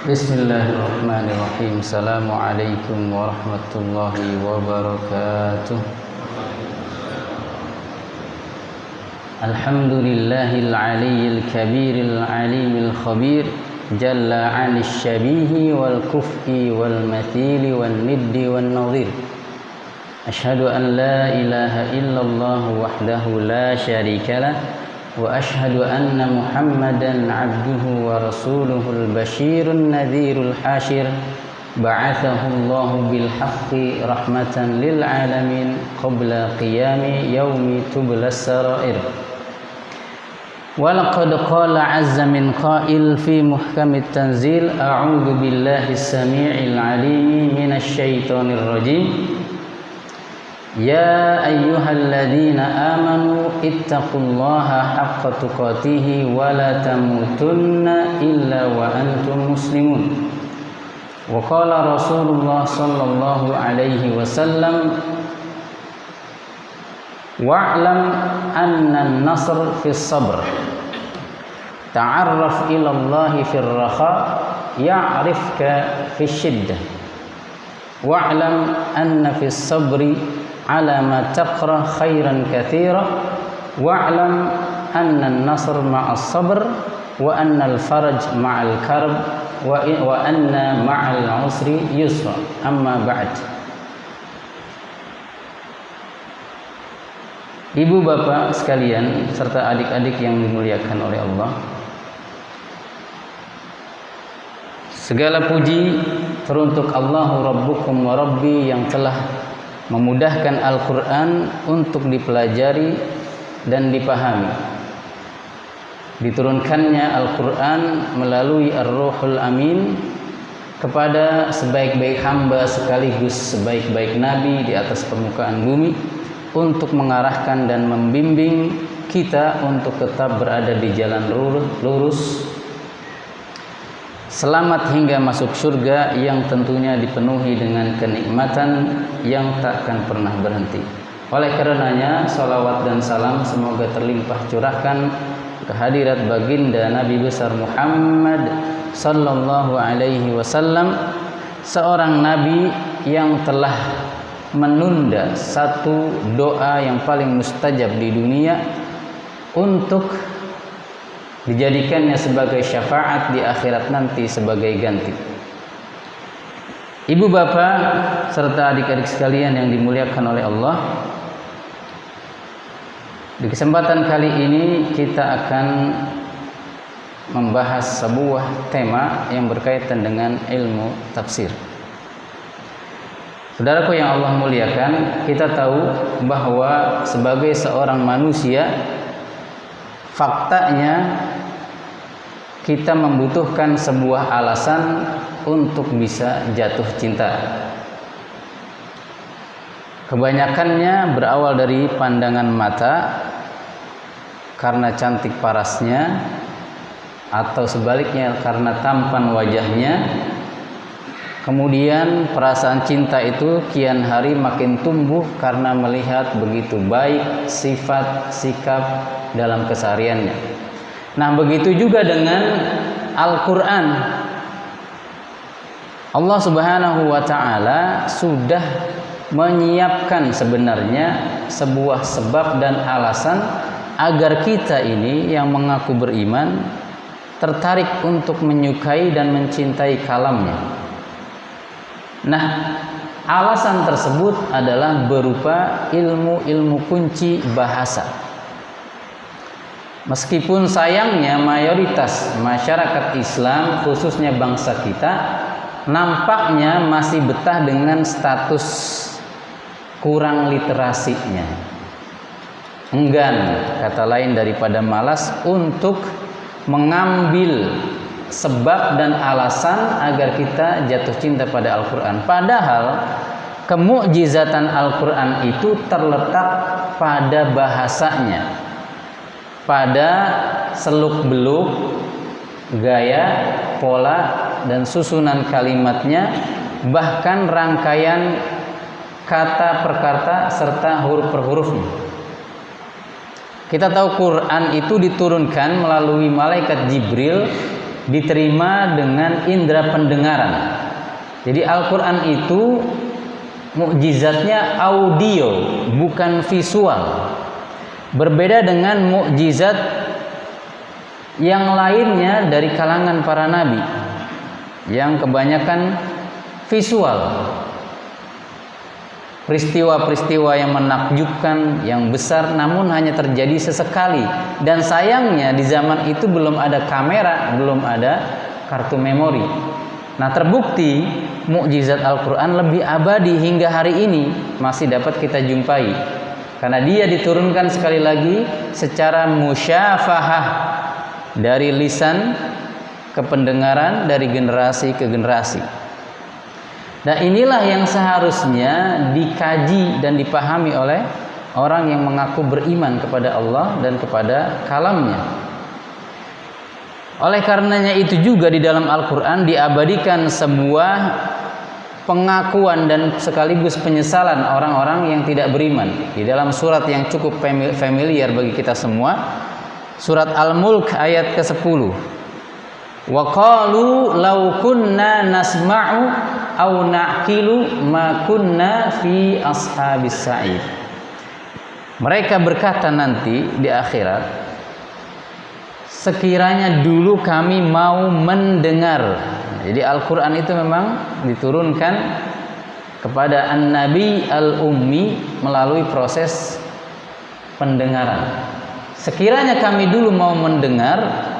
Bismillahirrahmanirrahim. Assalamualaikum warahmatullahi wabarakatuh. Alhamdulillahil aliyyil kabiril alimil khabir, jalla 'anil syabihi wal kufi wal mathili wan niddi wan nadhir. Asyhadu an la ilaha illallah wahdahu la syarikalah wa asyhadu anna Muhammadan abduhu wa rasuluhul basyirun nadhirul hasyir, ba'athahu Allahu bil haqqi rahmatan lil alamin qabla qiyami yaumi tublas sarair. Wa laqad qala 'azza min qail fi muhkamit tanzil, a'udzu billahi as-sami'il 'alim minasy syaithanir rajim. Ya ayyuhalladzina amanu ittaqullaha haqqa tuqatih wa la tamutunna illa wa antum muslimun. Wa qala Rasulullah sallallahu alaihi wasallam, wa'lam anna an-nasr fis sabr. Ta'arraf ila Allahi fir raha ya'rifka fis shiddah. Wa'lam anna fis sabri ala ma taqra khairan katsira, wa'lam anna an-nasr ma'as sabr wa anna al-faraj ma'al karb wa anna ma'al usri yusra. Amma ba'd. Ibu bapak sekalian serta adik-adik yang dimuliakan oleh Allah, segala puji teruntuk Allahu Rabbukum wa Rabbi yang telah memudahkan Al-Quran untuk dipelajari dan dipahami. Diturunkannya Al-Quran melalui Ar-Ruhul Amin kepada sebaik-baik hamba sekaligus sebaik-baik nabi di atas permukaan bumi, untuk mengarahkan dan membimbing kita untuk tetap berada di jalan lurus, selamat hingga masuk surga yang tentunya dipenuhi dengan kenikmatan yang tak akan pernah berhenti. Oleh karenanya, salawat dan salam semoga terlimpah curahkan kehadirat baginda Nabi besar Muhammad sallallahu alaihi wasallam, seorang nabi yang telah menunda satu doa yang paling mustajab di dunia untuk dijadikannya sebagai syafaat di akhirat nanti sebagai ganti. Ibu bapak serta adik-adik sekalian yang dimuliakan oleh Allah, di kesempatan kali ini kita akan membahas sebuah tema yang berkaitan dengan ilmu tafsir. Saudaraku yang Allah muliakan, kita tahu bahwa sebagai seorang manusia, faktanya kita membutuhkan sebuah alasan untuk bisa jatuh cinta. Kebanyakannya berawal dari pandangan mata karena cantik parasnya, atau sebaliknya karena tampan wajahnya. Kemudian perasaan cinta itu kian hari makin tumbuh karena melihat begitu baik sifat sikap dalam kesehariannya. Nah, begitu juga dengan Al-Quran. Allah Subhanahu wa ta'ala sudah menyiapkan sebenarnya sebuah sebab dan alasan agar kita ini yang mengaku beriman tertarik untuk menyukai dan mencintai kalamnya. Nah, alasan tersebut adalah berupa ilmu-ilmu kunci bahasa. Meskipun sayangnya mayoritas masyarakat Islam, khususnya bangsa kita, nampaknya masih betah dengan status kurang literasinya, enggan, kata lain daripada malas, untuk mengambil sebab dan alasan agar kita jatuh cinta pada Al-Quran. Padahal kemukjizatan Al-Quran itu terletak pada bahasanya, pada seluk-beluk, gaya, pola, dan susunan kalimatnya, bahkan rangkaian kata per kata serta huruf per hurufnya. Kita tahu Quran itu diturunkan melalui malaikat Jibril diterima dengan indera pendengaran. Jadi Al-Quran itu mukjizatnya audio, bukan visual. Berbeda dengan mukjizat yang lainnya dari kalangan para nabi, yang kebanyakan visual. Peristiwa-peristiwa yang menakjubkan, yang besar, namun hanya terjadi sesekali. Dan sayangnya di zaman itu belum ada kamera, belum ada kartu memori. Nah, terbukti mukjizat Al-Quran lebih abadi hingga hari ini masih dapat kita jumpai. Karena dia diturunkan sekali lagi secara musyafahah, dari lisan ke pendengaran, dari generasi ke generasi. Nah, inilah yang seharusnya dikaji dan dipahami oleh orang yang mengaku beriman kepada Allah dan kepada kalamnya. Oleh karenanya itu juga di dalam Al-Quran diabadikan sebuah pengakuan dan sekaligus penyesalan orang-orang yang tidak beriman. Di dalam surat yang cukup familiar bagi kita semua, surat Al-Mulk ayat ke-10. Wa qalu law kunna nasma'u aw na'qilu ma kunna fi ashabis sa'id. Mereka berkata nanti di akhirat, sekiranya dulu kami mau mendengar. Jadi Al-Quran itu memang diturunkan kepada An-Nabi Al-Ummi melalui proses pendengaran. Sekiranya kami dulu mau mendengar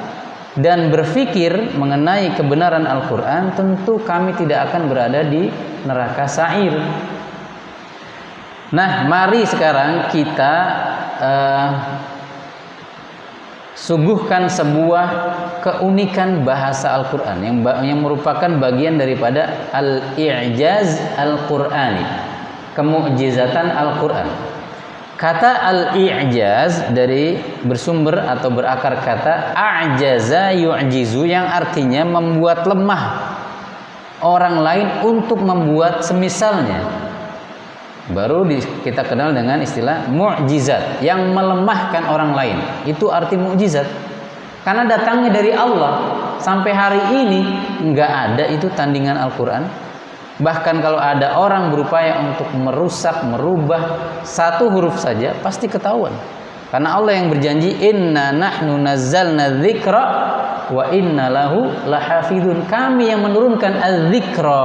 dan berpikir mengenai kebenaran Al-Quran, tentu kami tidak akan berada di neraka sa'ir. Nah, mari sekarang kita suguhkan sebuah keunikan bahasa Al-Quran yang merupakan bagian daripada al-i'jaz Al-Qur'ani, kemukjizatan Al-Quran. Kata al-i'jaz dari bersumber atau berakar kata a'jaza yu'jizu, yang artinya membuat lemah orang lain untuk membuat semisalnya. Baru kita kenal dengan istilah mu'jizat, yang melemahkan orang lain. Itu arti mukjizat. Karena datangnya dari Allah. Sampai hari ini nggak ada itu tandingan Al-Quran. Bahkan kalau ada orang berupaya untuk merusak, merubah satu huruf saja, pasti ketahuan. Karena Allah yang berjanji, inna nahnu nazzalna dzikra wa inna lahu lahafidun. Kami yang menurunkan az-dzikra.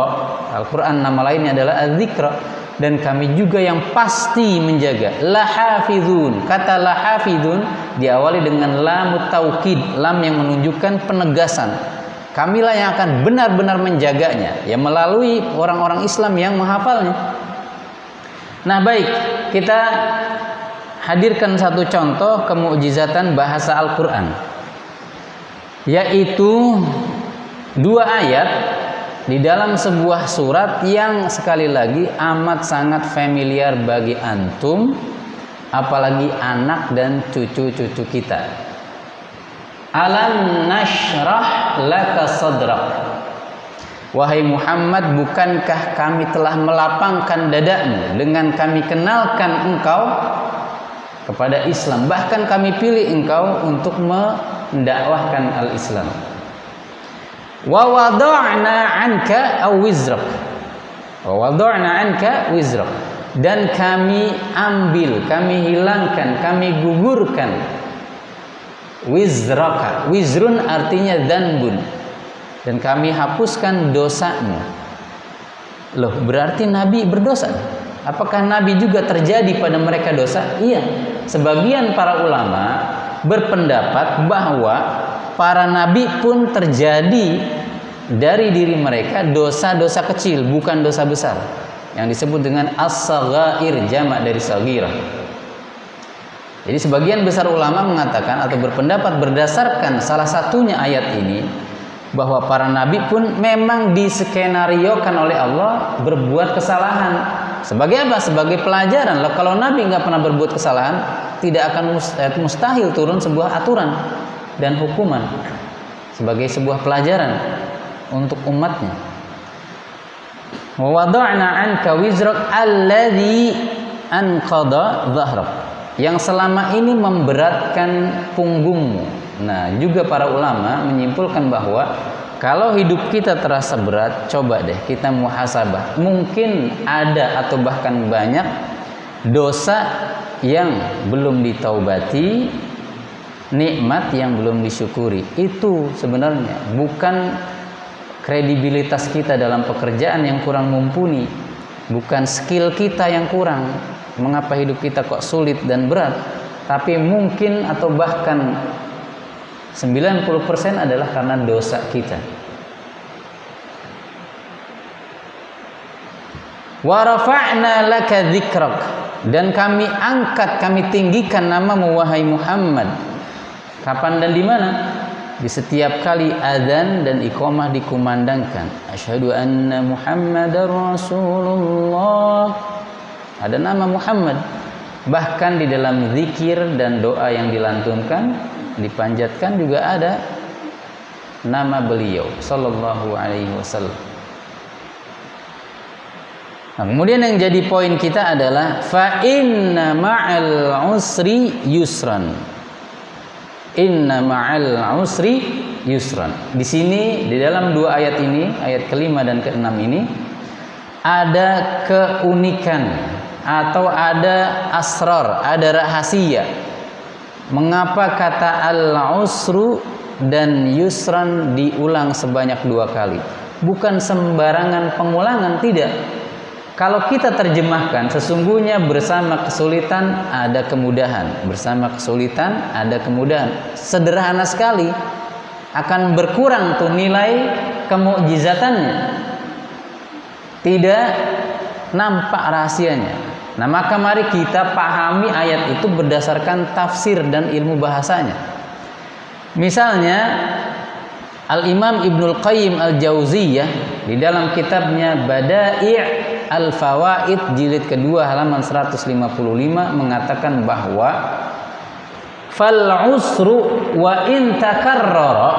Al-Quran nama lainnya adalah az-dzikra. Dan kami juga yang pasti menjaga. Lahafidun. Kata lahafidun diawali dengan lamut taukid, lam yang menunjukkan penegasan. Kamilah yang akan benar-benar menjaganya, ya melalui orang-orang Islam yang menghafalnya. Nah, baik, kita hadirkan satu contoh kemukjizatan bahasa Al-Quran, yaitu 2 ayat di dalam sebuah surat yang sekali lagi amat sangat familiar bagi antum, apalagi anak dan cucu-cucu kita. Alam nashrah laka sadrak. Wahai Muhammad, bukankah kami telah melapangkan dadamu dengan kami kenalkan engkau kepada Islam, bahkan kami pilih engkau untuk mendakwahkan al-Islam. Wa wada'na 'anka wizrak. Wa wada'na 'anka wizrak. Dan kami ambil, kami hilangkan, kami gugurkan wizraka. Wizrun artinya dzanbun. Dan kami hapuskan dosamu. Loh, berarti Nabi berdosa? Apakah Nabi juga terjadi pada mereka dosa? Iya. Sebagian para ulama berpendapat bahwa para nabi pun terjadi dari diri mereka dosa-dosa kecil, bukan dosa besar, yang disebut dengan as-saghair, jamak dari saghirah. Jadi sebagian besar ulama mengatakan atau berpendapat berdasarkan salah satunya ayat ini, bahwa para nabi pun memang diskenariokan oleh Allah berbuat kesalahan. Sebagai apa? Sebagai pelajaran. Kalau nabi nggak pernah berbuat kesalahan, tidak akan mustahil turun sebuah aturan dan hukuman sebagai sebuah pelajaran untuk umatnya. Wa wada'na 'anka wizrak alladzi anqadha dhahrak, yang selama ini memberatkan punggungmu, Nah, juga para ulama menyimpulkan bahwa kalau hidup kita terasa berat, coba deh kita muhasabah. Mungkin ada atau bahkan banyak dosa yang belum ditaubati, nikmat yang belum disyukuri. Itu sebenarnya bukan kredibilitas kita dalam pekerjaan yang kurang mumpuni, bukan skill kita yang kurang, mengapa hidup kita kok sulit dan berat, tapi mungkin atau bahkan 90% adalah karena dosa kita. Wa rafa'na laka dzikrak, dan kami angkat, kami tinggikan namamu wahai Muhammad. Kapan dan di mana? Di setiap kali azan dan iqamah dikumandangkan, asyhadu anna Muhammadar Rasulullah, ada nama Muhammad. Bahkan di dalam zikir dan doa yang dilantunkan, dipanjatkan juga ada nama beliau sallallahu alaihi wasallam. Nah, kemudian yang jadi poin kita adalah fa inna ma'al usri yusran. Inna ma'al usri yusran. Di sini di dalam dua ayat ini, ayat kelima dan keenam ini, ada keunikan atau ada asrar, ada rahasia. Mengapa kata al-usru dan yusran diulang sebanyak dua kali? Bukan sembarangan pengulangan, tidak. Kalau kita terjemahkan, sesungguhnya bersama kesulitan ada kemudahan, bersama kesulitan ada kemudahan. Sederhana sekali, akan berkurang tuh nilai kemukjizatannya, tidak nampak rahasianya. Nah, maka mari kita pahami ayat itu berdasarkan tafsir dan ilmu bahasanya. Misalnya Al-Imam Ibnul Qayyim Al-Jauziyah di dalam kitabnya Bada'i' Al-Fawaid jilid kedua halaman 155 mengatakan bahwa fal usru wa in takarrara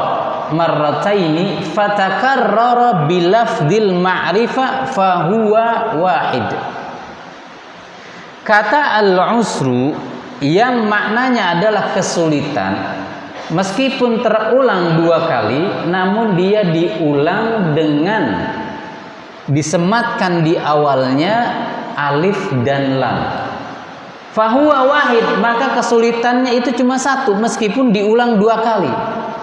marrataini fatakarrara bilafdil ma'rifah fahuwa wahid. Kata al-usru yang maknanya adalah kesulitan, meskipun terulang dua kali, namun dia diulang dengan disematkan di awalnya alif dan lam. Fahuwa wahid, maka kesulitannya itu cuma satu meskipun diulang dua kali.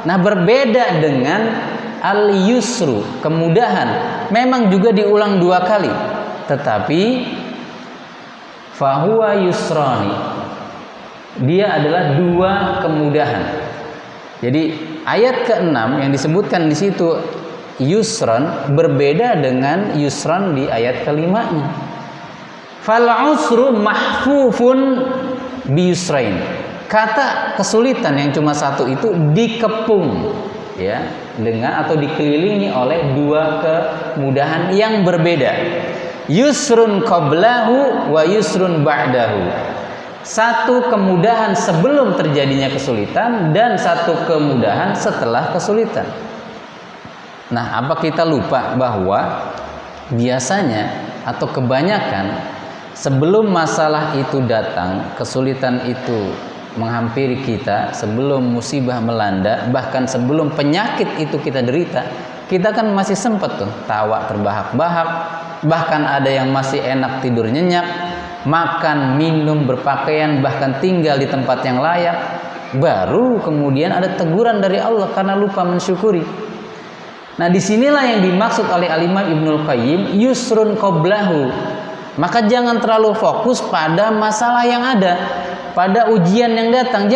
Nah, berbeda dengan al-yusru, kemudahan, memang juga diulang dua kali, tetapi fahuwa yusrani, dia adalah dua kemudahan. Jadi ayat ke-6 yang disebutkan di situ yusran berbeda dengan yusran di ayat kelimanya. Fal usru mahfufun bi yusrain. Kata kesulitan yang cuma satu itu dikepung, ya, dengan atau dikelilingi oleh dua kemudahan yang berbeda. Yusrun qablahu wa yusrun ba'dahu. Satu kemudahan sebelum terjadinya kesulitan dan satu kemudahan setelah kesulitan. Nah, apa kita lupa bahwa biasanya atau kebanyakan sebelum masalah itu datang, kesulitan itu menghampiri kita, sebelum musibah melanda, bahkan sebelum penyakit itu kita derita, kita kan masih sempat tuh tawa terbahak-bahak, bahkan ada yang masih enak tidur nyenyak, makan, minum, berpakaian, bahkan tinggal di tempat yang layak. Baru kemudian ada teguran dari Allah karena lupa mensyukuri. Nah, disinilah yang dimaksud oleh Al-Imam Ibnul Qayyim yusrun qablahu. Maka jangan terlalu fokus pada masalah yang ada, pada ujian yang datang.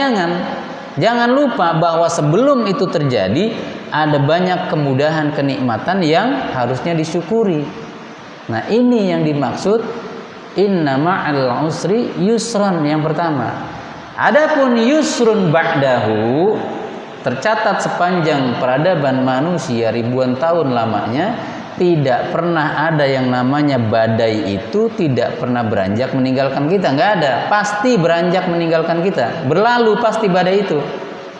Jangan lupa bahwa sebelum itu terjadi ada banyak kemudahan, kenikmatan yang harusnya disyukuri. Nah, ini yang dimaksud inna ma'al usri yusran yang pertama. Adapun yusrun ba'dahu, tercatat sepanjang peradaban manusia ribuan tahun lamanya, tidak pernah ada yang namanya badai itu tidak pernah beranjak meninggalkan kita. Nggak ada, pasti beranjak meninggalkan kita, berlalu pasti badai itu.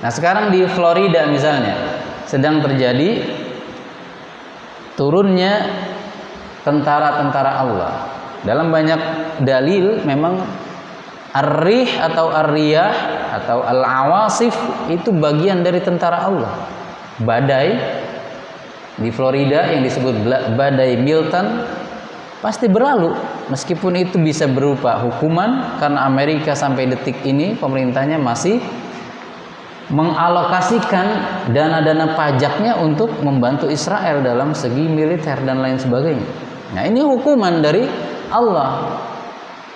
Nah, sekarang di Florida misalnya sedang terjadi turunnya tentara-tentara Allah. Dalam banyak dalil memang ar-rih atau ar-riyah atau al-awasif itu bagian dari tentara Allah. Badai di Florida yang disebut badai Milton pasti berlalu, meskipun itu bisa berupa hukuman, karena Amerika sampai detik ini pemerintahnya masih mengalokasikan dana-dana pajaknya untuk membantu Israel dalam segi militer dan lain sebagainya. Nah, ini hukuman dari Allah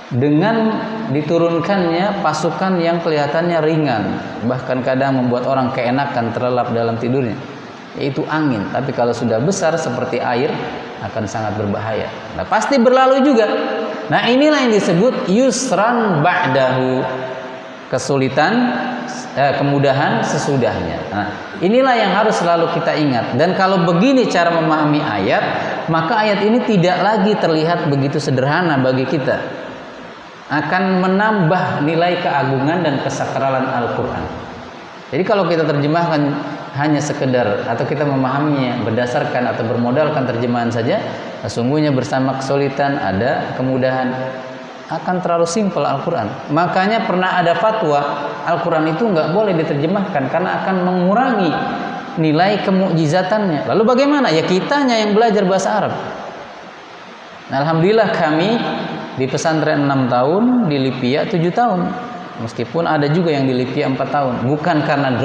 dengan diturunkannya pasukan yang kelihatannya ringan, bahkan kadang membuat orang keenakan terlelap dalam tidurnya, yaitu angin. Tapi kalau sudah besar seperti air akan sangat berbahaya. Nah, pasti berlalu juga. Nah, inilah yang disebut yusran ba'dahu, kesulitan, kemudahan sesudahnya. Nah, inilah yang harus selalu kita ingat. Dan kalau begini cara memahami ayat, maka ayat ini tidak lagi terlihat begitu sederhana bagi kita. Akan menambah nilai keagungan dan kesakralan Al-Quran. Jadi kalau kita terjemahkan hanya sekedar atau kita memahaminya berdasarkan atau bermodalkan terjemahan saja, sesungguhnya bersama kesulitan ada kemudahan, akan terlalu simpel Al-Quran. Makanya pernah ada fatwa Al-Quran itu nggak boleh diterjemahkan karena akan mengurangi nilai kemukjizatannya. Lalu bagaimana? Ya kitanya yang belajar bahasa Arab. Nah, alhamdulillah kami di pesantren 6 tahun, di Lipia 7 tahun. Meskipun ada juga yang di Lipia 4 tahun. Bukan karena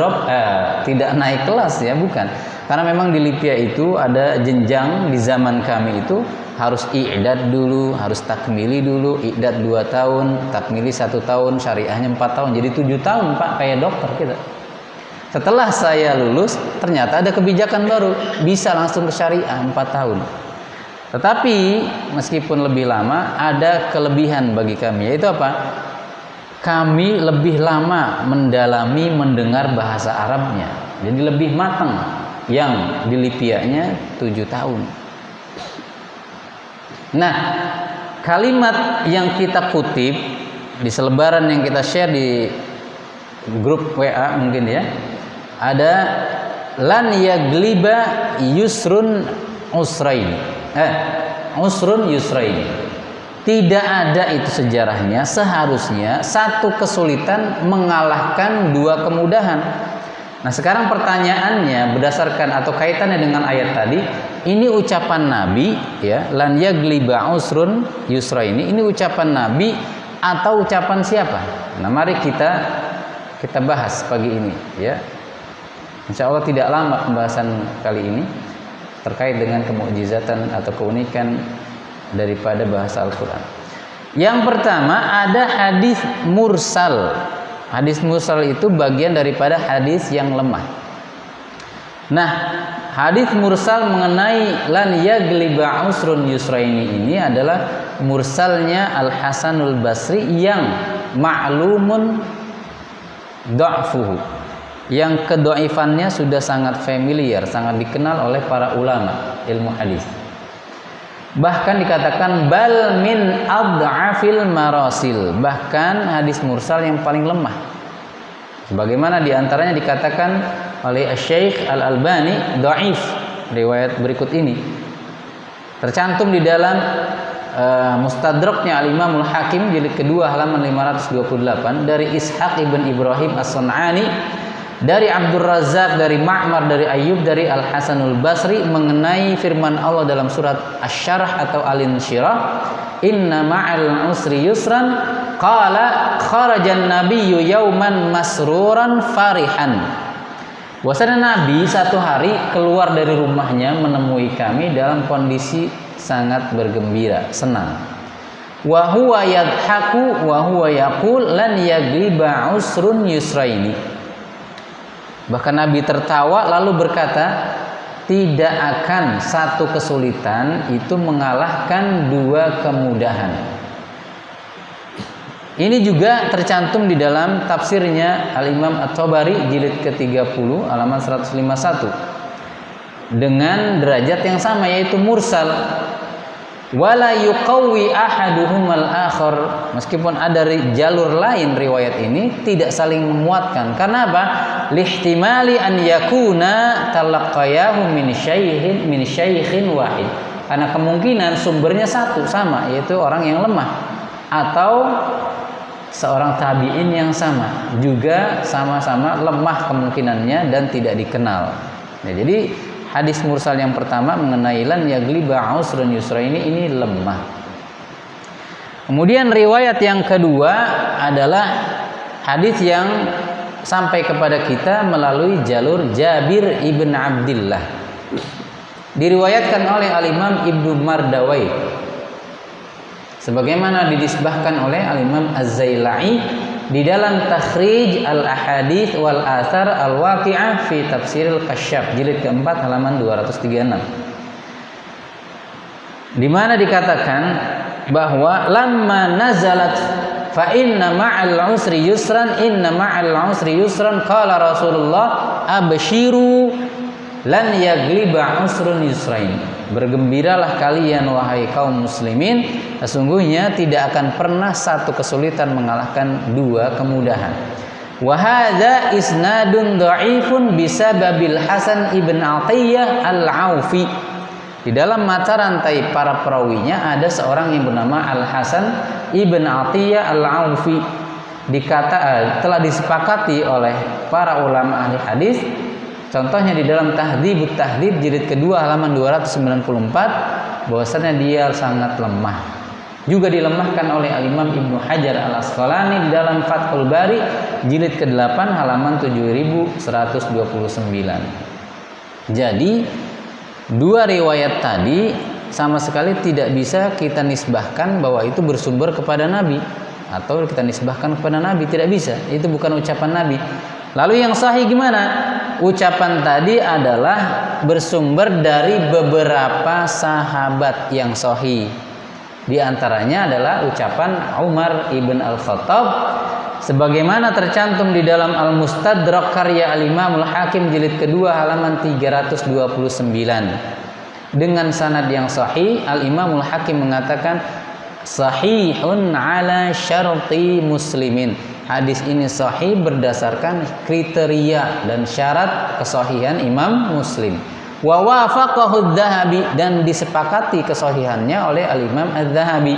tidak naik kelas ya, bukan. Karena memang di Lipia itu ada jenjang. Di zaman kami itu harus i'dad dulu, harus takmili dulu. I'dad 2 tahun, takmili 1 tahun, syariahnya 4 tahun. Jadi 7 tahun Pak, kayak dokter kita. Setelah saya lulus, ternyata ada kebijakan baru, bisa langsung ke syariah 4 tahun. Tetapi meskipun lebih lama, ada kelebihan bagi kami, yaitu apa? Kami lebih lama mendalami mendengar bahasa Arabnya, jadi lebih matang. Yang di Lipianya 7 tahun. Nah, kalimat yang kita kutip di selebaran yang kita share di grup WA mungkin ya, ada lan yagliba yusrun usrain. Usrun yusrain. Tidak ada itu sejarahnya. Seharusnya satu kesulitan mengalahkan 2 kemudahan. Nah, sekarang pertanyaannya berdasarkan atau kaitannya dengan ayat tadi, ini ucapan Nabi ya, lan yagliba usrun yusraini. Ini ucapan Nabi atau ucapan siapa? Nah, mari kita bahas pagi ini ya. Insya Allah tidak lama pembahasan kali ini terkait dengan kemukjizatan atau keunikan daripada bahasa Al-Quran. Yang pertama ada hadis mursal. Hadis mursal itu bagian daripada hadis yang lemah. Nah, hadis mursal mengenai lan yagliba usrun yusraini ini adalah mursalnya Al-Hasanul Basri yang ma'lumun dha'fuhu, yang kedhaifannya sudah sangat familiar, sangat dikenal oleh para ulama ilmu hadis. Bahkan dikatakan bal min ad'afil marasil, bahkan hadis mursal yang paling lemah. Sebagaimana diantaranya dikatakan oleh Syekh Al-Albani dhaif riwayat berikut ini. Tercantum di dalam Mustadraknya Al-Imam Al-Hakim jilid kedua halaman 528 dari Ishaq ibn Ibrahim As-Sun'ani, dari Abdul Razak, dari Ma'mar, dari Ayyub, dari Al-Hasanul Basri mengenai firman Allah dalam surat Asy-Syarh atau Al-Insyirah, inna ma'al usri yusran, qala kharajan nabiyyu yauman masruran farihan. Bahwasanya Nabi satu hari keluar dari rumahnya menemui kami dalam kondisi sangat bergembira, senang. Wa huwa yadhaku wa huwa yaqul lan yagliba usrun yusraini. Bahkan Nabi tertawa lalu berkata, tidak akan satu kesulitan itu mengalahkan 2 kemudahan. Ini juga tercantum di dalam tafsirnya Al-Imam At-Tabari jilid ke-30 halaman 151 dengan derajat yang sama, yaitu mursal. Wala yuqawwi ahaduhumal akhar, meskipun ada jalur lain riwayat ini tidak saling memuatkan. Karena apa? Lihtimali an yakuna talaqqayahu min syaikhin wahid. Karena kemungkinan sumbernya satu sama, yaitu orang yang lemah, atau seorang tabi'in yang sama, juga sama-sama lemah kemungkinannya dan tidak dikenal. Nah, jadi hadis mursal yang pertama mengenai lan yagliba usrun yusra ini lemah. Kemudian riwayat yang kedua adalah hadis yang sampai kepada kita melalui jalur Jabir ibn Abdillah. Diriwayatkan oleh Al-Imam Ibnu Mardawai, sebagaimana didisbahkan oleh Al-Imam Az-Zailai di dalam Takhrij Al-Ahadits wal Athar Al-Waqi'ah fi Tafsiril Kasyaf jilid keempat halaman 236, di mana dikatakan bahwa lamma nazalat fa inna ma'al usri yusran inna ma'al usri yusran qala Rasulullah abshiru lan yagliba usrun yusrain, bergembiralah kalian wahai kaum muslimin, sesungguhnya tidak akan pernah satu kesulitan mengalahkan dua kemudahan. Wa hadza isnadun dha'ifun bisababil Hasan ibn Athiyyah al-Aufi. Di dalam mata rantai para perawinya ada seorang yang bernama Al-Hasan ibn Athiyyah al-Aufi. Telah disepakati oleh para ulama ahli hadis. Contohnya di dalam Tahdzibut Tahdzib jilid kedua halaman 294 bahwasanya dia sangat lemah. Juga dilemahkan oleh Al-Imam Ibnu Hajar Al-Asqalani di dalam Fathul Bari jilid ke-8 halaman 7129. Jadi dua riwayat tadi sama sekali tidak bisa kita nisbahkan bahwa itu bersumber kepada Nabi atau kita nisbahkan kepada Nabi, tidak bisa. Itu bukan ucapan Nabi. Lalu yang sahih gimana? Ucapan tadi adalah bersumber dari beberapa sahabat yang sahih. Di antaranya adalah ucapan Umar ibn Al-Khattab sebagaimana tercantum di dalam Al-Mustadrak karya Al-Imam Al-Hakim jilid kedua halaman 329. Dengan sanad yang sahih, Al-Imam Al-Hakim mengatakan sahihun ala syarti muslimin. Hadis ini sahih berdasarkan kriteria dan syarat kesahihan Imam Muslim. Wa wafaqahu Adz-Dzahabi, dan disepakati kesahihannya oleh Al-Imam Adz-Dzahabi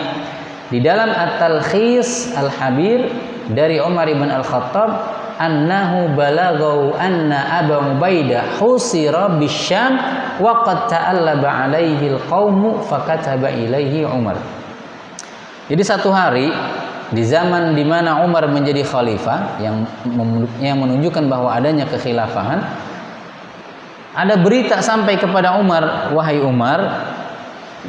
di dalam At-Talkhis Al-Habir dari Umar ibn Al-Khattab annahu balaghahu anna Abu Ubaidah husira bisyam wa qad ta'allaba alaihi al-qaum fakataba ilaihi Umar. Jadi satu hari di zaman di mana Umar menjadi khalifah yang menunjukkan bahwa adanya kekhilafahan, ada berita sampai kepada Umar, wahai Umar,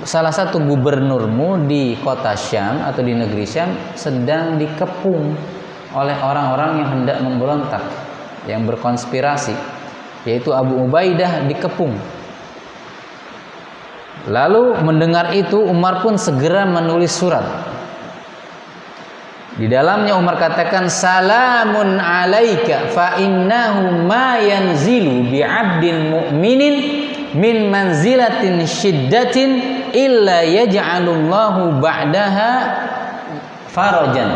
salah satu gubernurmu di kota Syam atau di negeri Syam sedang dikepung oleh orang-orang yang hendak memberontak, yang berkonspirasi, yaitu Abu Ubaidah dikepung. Lalu mendengar itu Umar pun segera menulis surat. Di dalamnya Umar katakan salamun alaika fa innahu ma yanzilu bi 'abdin mu'minin min manzilatin syiddatin illa yaj'alullahu ba'daha farajan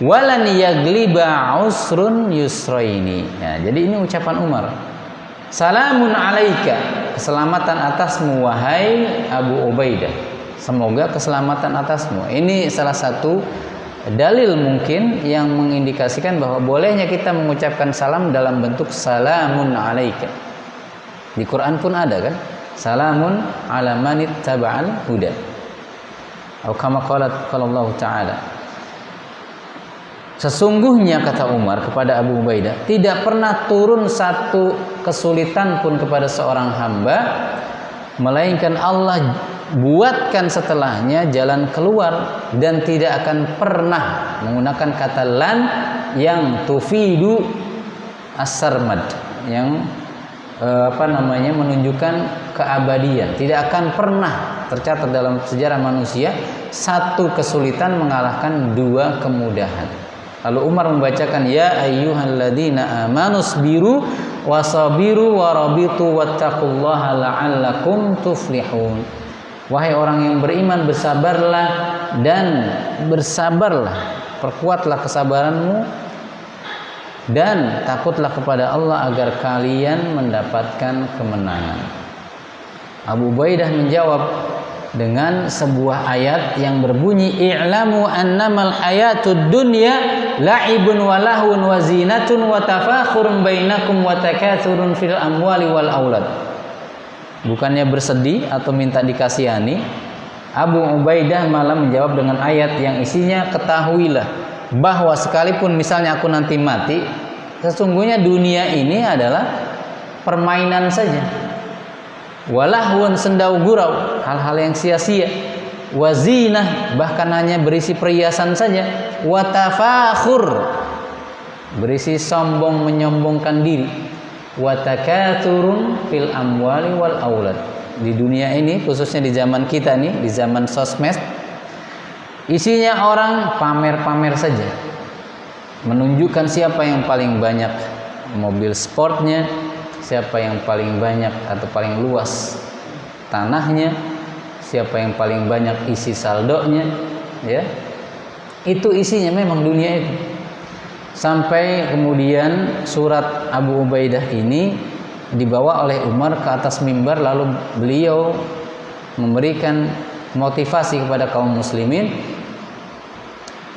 walan yagliba usrun yusraini. Nah, jadi ini ucapan Umar. Salamun alaika, keselamatan atasmu wahai Abu Ubaidah. Semoga keselamatan atasmu. Ini salah satu dalil mungkin yang mengindikasikan bahwa bolehnya kita mengucapkan salam dalam bentuk salamun alaika. Di Quran pun ada kan? Salamun ala manit taba'al huda. Atau kama qala Allah Ta'ala. Sesungguhnya kata Umar kepada Abu Ubaidah, tidak pernah turun satu kesulitan pun kepada seorang hamba melainkan Allah buatkan setelahnya jalan keluar, dan tidak akan pernah menggunakan kata lan yang tufidu as-sarmad, yang menunjukkan keabadian. Tidak akan pernah tercatat dalam sejarah manusia satu kesulitan mengalahkan dua kemudahan. Lalu Umar membacakan ya ayyuhalladzina amanusbiru wasabiru warabitu wattaqullaha la'allakum tuflihun. Wahai orang yang beriman, bersabarlah dan bersabarlah, perkuatlah kesabaranmu dan takutlah kepada Allah agar kalian mendapatkan kemenangan. Abu Ubaidah menjawab, dengan sebuah ayat yang berbunyi i'lamu annamal hayatud dunya la'ibun wa lahun wa zinatun wa tafakhurun bainakum wa takatsurun fil amwali wal aulad. Bukannya bersedih atau minta dikasihani, Abu Ubaidah malah menjawab dengan ayat yang isinya ketahuilah bahwa sekalipun misalnya aku nanti mati, sesungguhnya dunia ini adalah permainan saja. Walahun sendau gurau, hal-hal yang sia-sia. Wazinah bahkan hanya berisi perhiasan saja. Watafakhur berisi sombong menyombongkan diri. Watakaturun fil amwali wal aulad. Di dunia ini khususnya di zaman kita nih, di zaman sosmed, isinya orang pamer-pamer saja. Menunjukkan siapa yang paling banyak mobil sportnya, siapa yang paling banyak atau paling luas tanahnya, siapa yang paling banyak isi saldonya, ya. Itu isinya memang dunia itu. Sampai kemudian surat Abu Ubaidah ini dibawa oleh Umar ke atas mimbar, lalu beliau memberikan motivasi kepada kaum muslimin.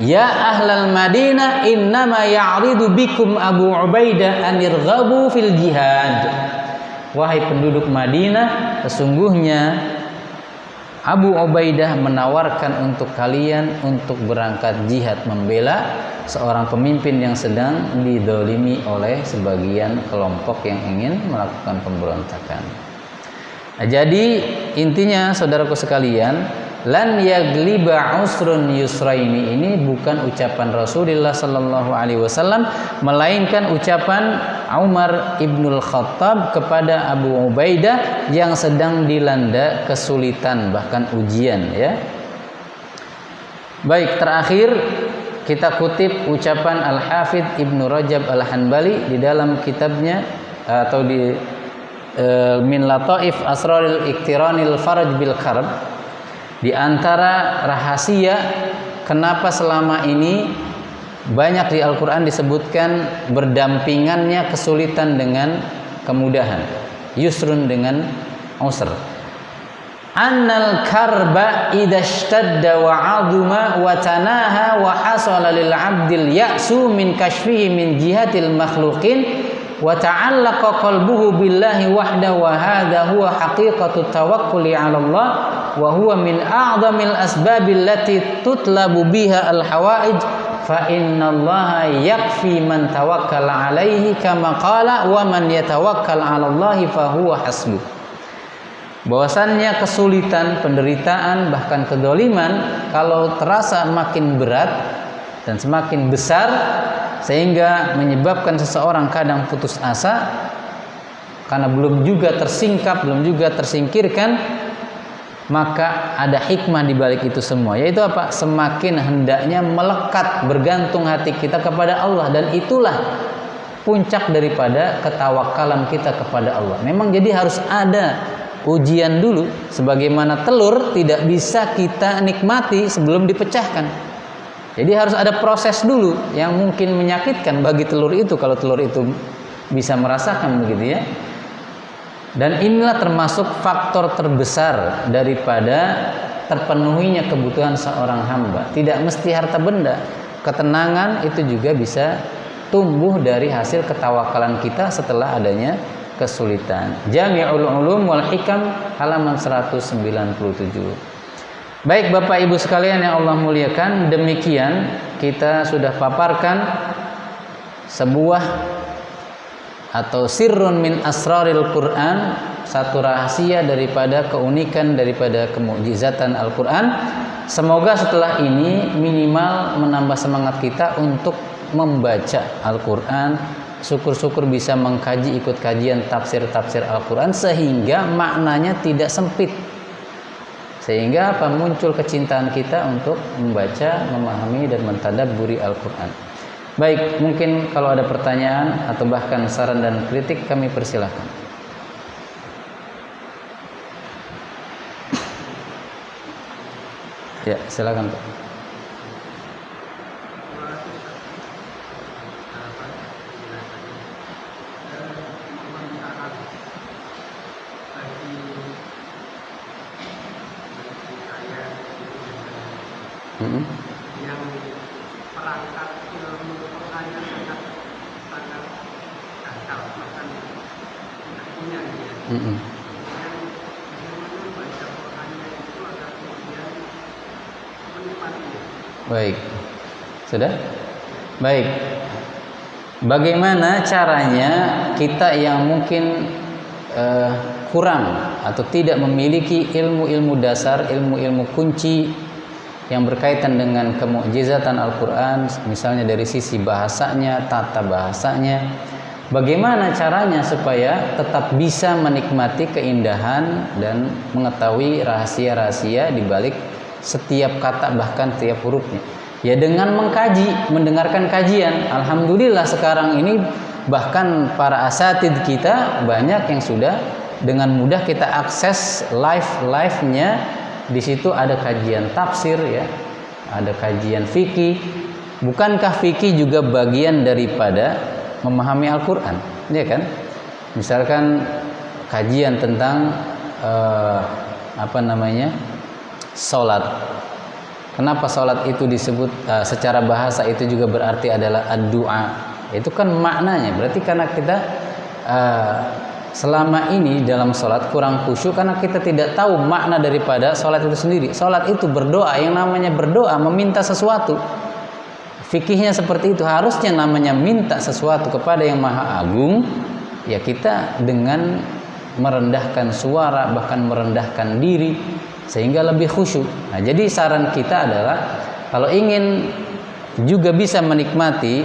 Ya ahlal Madinah innama ya'ridu bikum Abu Ubaidah an irghabu fil jihad. Wahai penduduk Madinah, sesungguhnya Abu Ubaidah menawarkan untuk kalian untuk berangkat jihad membela seorang pemimpin yang sedang didolimi oleh sebagian kelompok yang ingin melakukan pemberontakan. Nah, jadi intinya saudaraku sekalian, lan yagliba usrun yusraini ini bukan ucapan Rasulullah sallallahu alaihi wasallam, melainkan ucapan Umar ibnul Khattab kepada Abu Ubaidah yang sedang dilanda kesulitan bahkan ujian, ya. Baik, terakhir kita kutip ucapan Al-Hafidz Ibnu Rajab Al-Hanbali di dalam kitabnya atau di Min Lataif Asraril Iqtiranil Faraj bil Karb. Di antara rahasia kenapa selama ini banyak di Al-Quran disebutkan berdampingannya kesulitan dengan kemudahan, yusrun dengan usr. Annal karba idza ishtadda wa 'azuma wa tanaha wa hasala lil 'abdil ya'su min kashfihi min jihatil makhluqin wa ta'allaqa qalbuhu billahi wahdahu wa hadha huwa haqiqatu tawakkuli 'ala Allah wa huwa min a'dhamil asbabil lati tutlabu biha al hawaij fa innallaha yakfi man tawakkala 'alaihi kama qala wa man yatawakkal 'ala Allah fa huwa hasbuh. Bahwasannya kesulitan, penderitaan, bahkan kedoliman kalau terasa makin berat dan semakin besar sehingga menyebabkan seseorang kadang putus asa karena belum juga tersingkap, belum juga tersingkirkan, maka ada hikmah di balik itu semua, yaitu apa? Semakin hendaknya melekat bergantung hati kita kepada Allah, dan itulah puncak daripada ketawakalan kita kepada Allah. Memang jadi harus ada ujian dulu, sebagaimana telur tidak bisa kita nikmati sebelum dipecahkan. Jadi harus ada proses dulu yang mungkin menyakitkan bagi telur itu kalau telur itu bisa merasakan, begitu ya. Dan inilah termasuk faktor terbesar daripada terpenuhinya kebutuhan seorang hamba. Tidak mesti harta benda, ketenangan itu juga bisa tumbuh dari hasil ketawakalan kita setelah adanya kesulitan. Jami'ul Ulum wal Hikam halaman 197. Baik Bapak Ibu sekalian yang Allah muliakan, demikian kita sudah paparkan sebuah atau sirrun min asraril Quran, satu rahasia daripada keunikan daripada kemukjizatan Al-Quran. Semoga setelah ini minimal menambah semangat kita untuk membaca Al-Quran. Syukur-syukur bisa mengkaji, ikut kajian tafsir-tafsir Al-Quran sehingga maknanya tidak sempit, sehingga apa, muncul kecintaan kita untuk membaca, memahami dan mentadabburi Al-Quran. Baik, mungkin kalau ada pertanyaan atau bahkan saran dan kritik kami persilahkan. Ya, silakan Pak. yang perangkat ilmu Qur'annya sangat kacau, bahkan tidak punya dia. Kemudian bagaimana baca Qur'annya itu agar kemudian menikmatinya. Baik, sudah? Baik. Bagaimana caranya kita yang mungkin kurang atau tidak memiliki ilmu-ilmu dasar, ilmu-ilmu kunci yang berkaitan dengan kemukjizatan Al-Quran, misalnya dari sisi bahasanya, tata bahasanya, bagaimana caranya supaya tetap bisa menikmati keindahan dan mengetahui rahasia-rahasia di balik setiap kata, bahkan setiap hurufnya? Ya dengan mengkaji, mendengarkan kajian. Alhamdulillah sekarang ini bahkan para asatidz kita banyak yang sudah dengan mudah kita akses live-nya. Di situ ada kajian tafsir, ya, ada kajian fikih. Bukankah fikih juga bagian daripada memahami Al-Quran, ya kan? Misalkan kajian tentang sholat. Kenapa sholat itu disebut secara bahasa itu juga berarti adalah ad-du'a? Itu kan maknanya. Berarti karena kita selama ini dalam sholat kurang khusyuk karena kita tidak tahu makna daripada sholat itu sendiri. Sholat itu berdoa, yang namanya berdoa meminta sesuatu. Fikihnya seperti itu, harusnya namanya minta sesuatu kepada yang maha agung. Ya kita dengan merendahkan suara, bahkan merendahkan diri, sehingga lebih khusyuk. Nah, jadi saran kita adalah kalau ingin juga bisa menikmati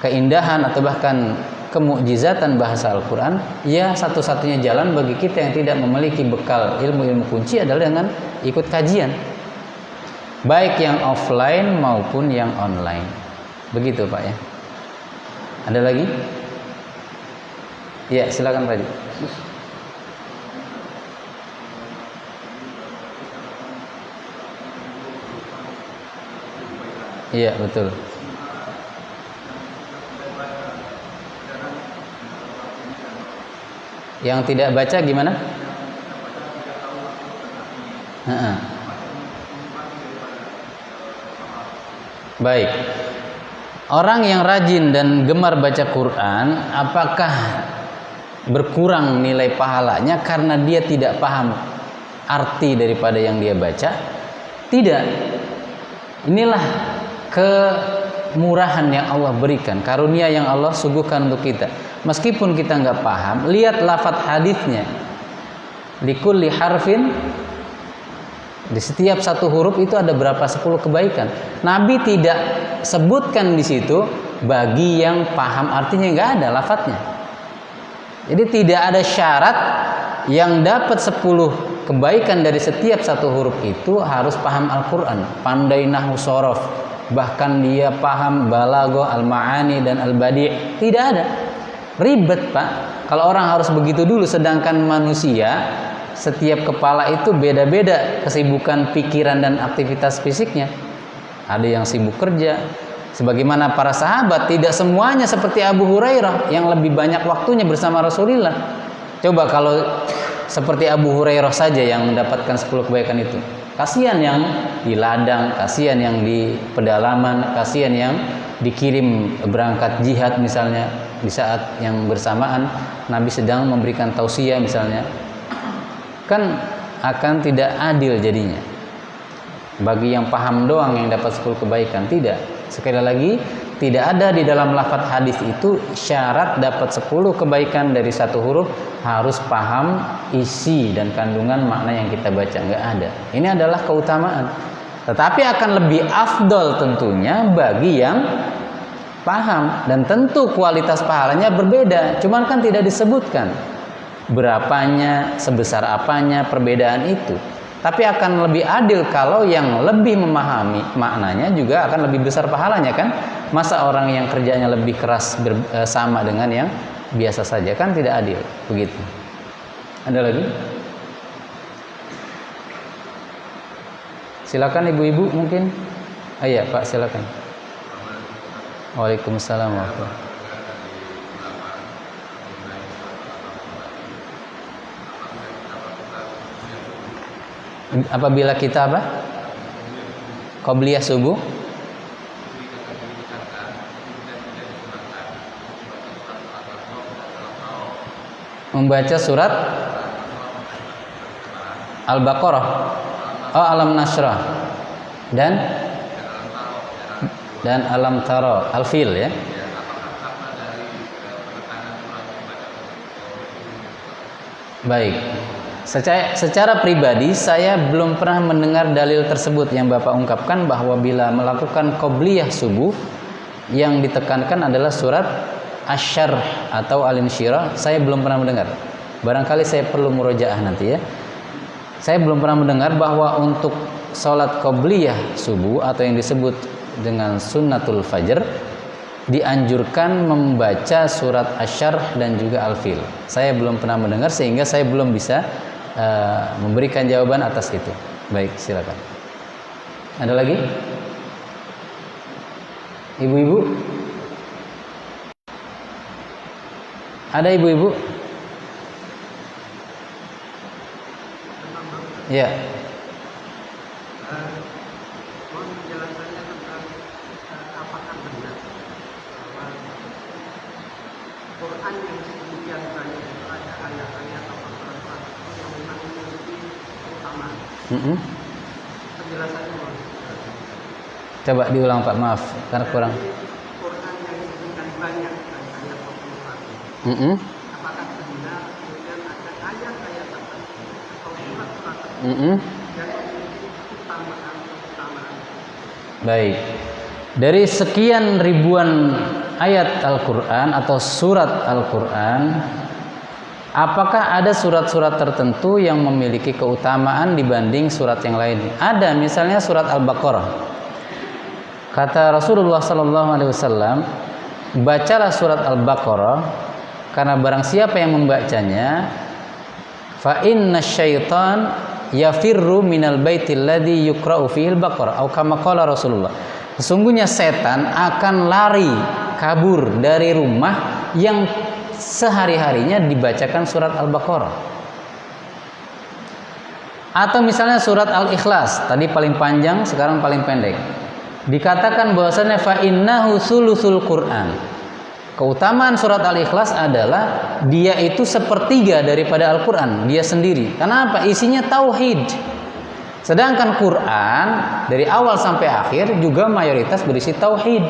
keindahan atau bahkan kemukjizatan bahasa Al-Quran, ya satu-satunya jalan bagi kita yang tidak memiliki bekal ilmu-ilmu kunci adalah dengan ikut kajian, baik yang offline maupun yang online. Begitu Pak ya. Ada lagi? Ya silakan Pak. Iya betul. Yang tidak baca gimana? Baik. Orang yang rajin dan gemar baca Quran, apakah berkurang nilai pahalanya karena dia tidak paham arti daripada yang dia baca? Tidak. Inilah kemurahan yang Allah berikan, karunia yang Allah suguhkan untuk kita. Meskipun kita nggak paham, lihat lafadz hadisnya. Likulli harfin, di setiap satu huruf itu ada berapa 10 kebaikan. Nabi tidak sebutkan di situ bagi yang paham artinya, nggak ada lafadznya. Jadi tidak ada syarat yang dapat 10 kebaikan dari setiap satu huruf itu harus paham Al-Quran, pandai nahwu shorof, bahkan dia paham balaghah, al-ma'ani dan al-badi'. Tidak ada. Ribet Pak, kalau orang harus begitu dulu, sedangkan manusia setiap kepala itu beda-beda kesibukan pikiran dan aktivitas fisiknya. Ada yang sibuk kerja, sebagaimana para sahabat tidak semuanya seperti Abu Hurairah yang lebih banyak waktunya bersama Rasulullah. Coba kalau seperti Abu Hurairah saja yang mendapatkan 10 kebaikan itu, kasihan yang di ladang, kasihan yang di pedalaman, kasihan yang dikirim berangkat jihad misalnya, di saat yang bersamaan Nabi sedang memberikan tausiah misalnya. Kan akan tidak adil jadinya. Bagi yang paham doang yang dapat 10 kebaikan, tidak. Sekali lagi, tidak ada di dalam lafadz hadis itu syarat dapat 10 kebaikan dari satu huruf harus paham isi dan kandungan makna yang kita baca, nggak ada. Ini adalah keutamaan. Tetapi akan lebih afdol tentunya bagi yang paham, dan tentu kualitas pahalanya berbeda. Cuman kan tidak disebutkan berapanya, sebesar apanya perbedaan itu. Tapi akan lebih adil kalau yang lebih memahami maknanya juga akan lebih besar pahalanya kan. Masa orang yang kerjanya lebih keras sama dengan yang biasa saja, kan tidak adil. Begitu. Ada lagi? Silakan ibu-ibu mungkin. Iya Pak, silakan. Waalaikumsalam warahmatullahi wabarakatuh. Apabila kita apa? Qobliyah subuh. Membaca surat Al-Baqarah, Alam Nasrah, dan Alam Tara, Al-Fil ya. Baik. Secara pribadi saya belum pernah mendengar dalil tersebut yang Bapak ungkapkan bahwa bila melakukan qobliyah subuh yang ditekankan adalah surat Asy-Syarh atau Al-Insyirah. Saya belum pernah mendengar. Barangkali saya perlu murojaah nanti ya. Saya belum pernah mendengar bahwa untuk sholat qobliyah subuh atau yang disebut dengan sunnatul fajr dianjurkan membaca surat Asy-Syarh dan juga Al-Fil. Saya belum pernah mendengar sehingga saya belum bisa memberikan jawaban atas itu. Baik, silakan. Ada lagi? Ibu-ibu? Ada ibu-ibu? Ya. Mohon penjelasannya tentang apakah benar bahwa Quran yang sedemikian banyak itu ada ayat-ayat atau surat-surat yang memang memiliki keutamaan. Penjelasannya mohon. Coba diulang Pak, maaf karena kurang. Quran yang sedemikian banyak ayat-ayat atau surat. Apakah benar kemudian ada ayat-ayat tertentu atau surat-surat tertentu yang memiliki keutamaan? Baik. Dari sekian ribuan ayat Al-Quran atau surat Al-Quran, apakah ada surat-surat tertentu yang memiliki keutamaan dibanding surat yang lain? Ada, misalnya surat Al-Baqarah. Kata Rasulullah SAW, bacalah surat Al-Baqarah karena barang siapa yang membacanya, fa inna syaitan yafirru minal baitil ladzi yuqra'u fihil baqarah atau kama qala Rasulullah. Sesungguhnya setan akan lari kabur dari rumah yang sehari-harinya dibacakan surat Al-Baqarah. Atau misalnya surat Al-Ikhlas, tadi paling panjang, sekarang paling pendek. Dikatakan bahwasanya fa innahu sulusul Quran. Keutamaan surat Al-Ikhlas adalah dia itu sepertiga daripada Al-Quran, dia sendiri. Karena apa? Isinya tauhid. Sedangkan Quran dari awal sampai akhir juga mayoritas berisi tauhid.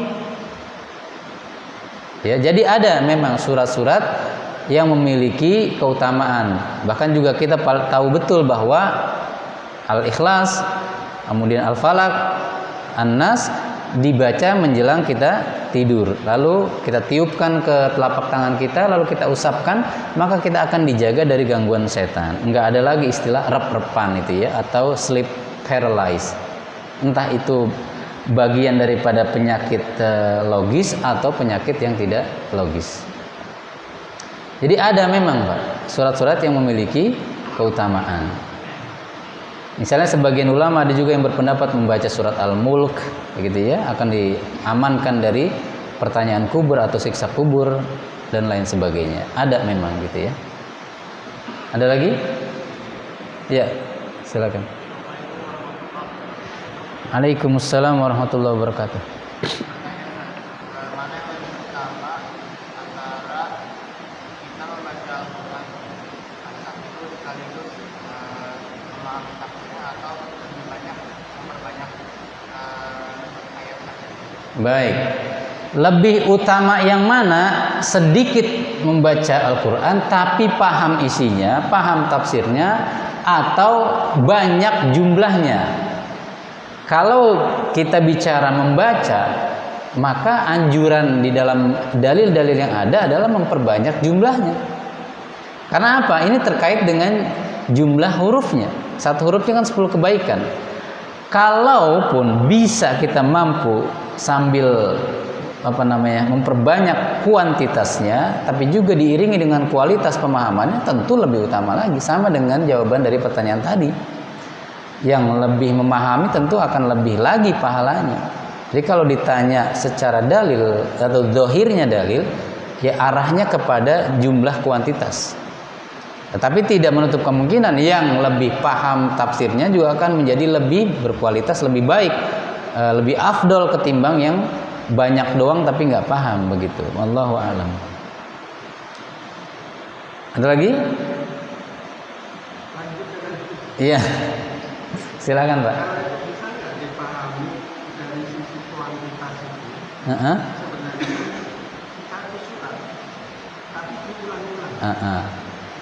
Ya, jadi ada memang surat-surat yang memiliki keutamaan. Bahkan juga kita tahu betul bahwa Al-Ikhlas, kemudian Al-Falaq, An-Nas dibaca menjelang kita tidur. Lalu kita tiupkan ke telapak tangan kita, lalu kita usapkan, maka kita akan dijaga dari gangguan setan. Enggak ada lagi istilah rep-repan itu ya, atau sleep paralysis. Entah itu bagian daripada penyakit logis atau penyakit yang tidak logis. Jadi ada memang Pak surat-surat yang memiliki keutamaan. Misalnya sebagian ulama ada juga yang berpendapat membaca surat Al-Mulk begitu ya, akan diamankan dari pertanyaan kubur atau siksa kubur dan lain sebagainya. Ada memang gitu ya. Ada lagi? Ya, silakan. Waalaikumsalam warahmatullahi wabarakatuh. Baik, lebih utama yang mana? Sedikit membaca Al-Quran tapi paham isinya, paham tafsirnya, atau banyak jumlahnya? Kalau kita bicara membaca, maka anjuran di dalam dalil-dalil yang ada adalah memperbanyak jumlahnya. Karena apa? Ini terkait dengan jumlah hurufnya. Satu hurufnya kan 10 kebaikan. Kalaupun bisa kita mampu sambil memperbanyak kuantitasnya, tapi juga diiringi dengan kualitas pemahamannya, tentu lebih utama lagi. Sama dengan jawaban dari pertanyaan tadi, yang lebih memahami tentu akan lebih lagi pahalanya. Jadi kalau ditanya secara dalil atau dohirnya dalil, ya arahnya kepada jumlah kuantitas. Tetapi tidak menutup kemungkinan yang lebih paham tafsirnya juga akan menjadi lebih berkualitas, lebih baik lebih afdol ketimbang yang banyak doang tapi nggak paham begitu. Wallahu a'lam. Ada lagi? Iya. Silakan, Pak. Kalau itu bisa nggak dipahami dari sisi kuantitas itu? Heeh. Sebenarnya satu surat, tapi diulang-ulang.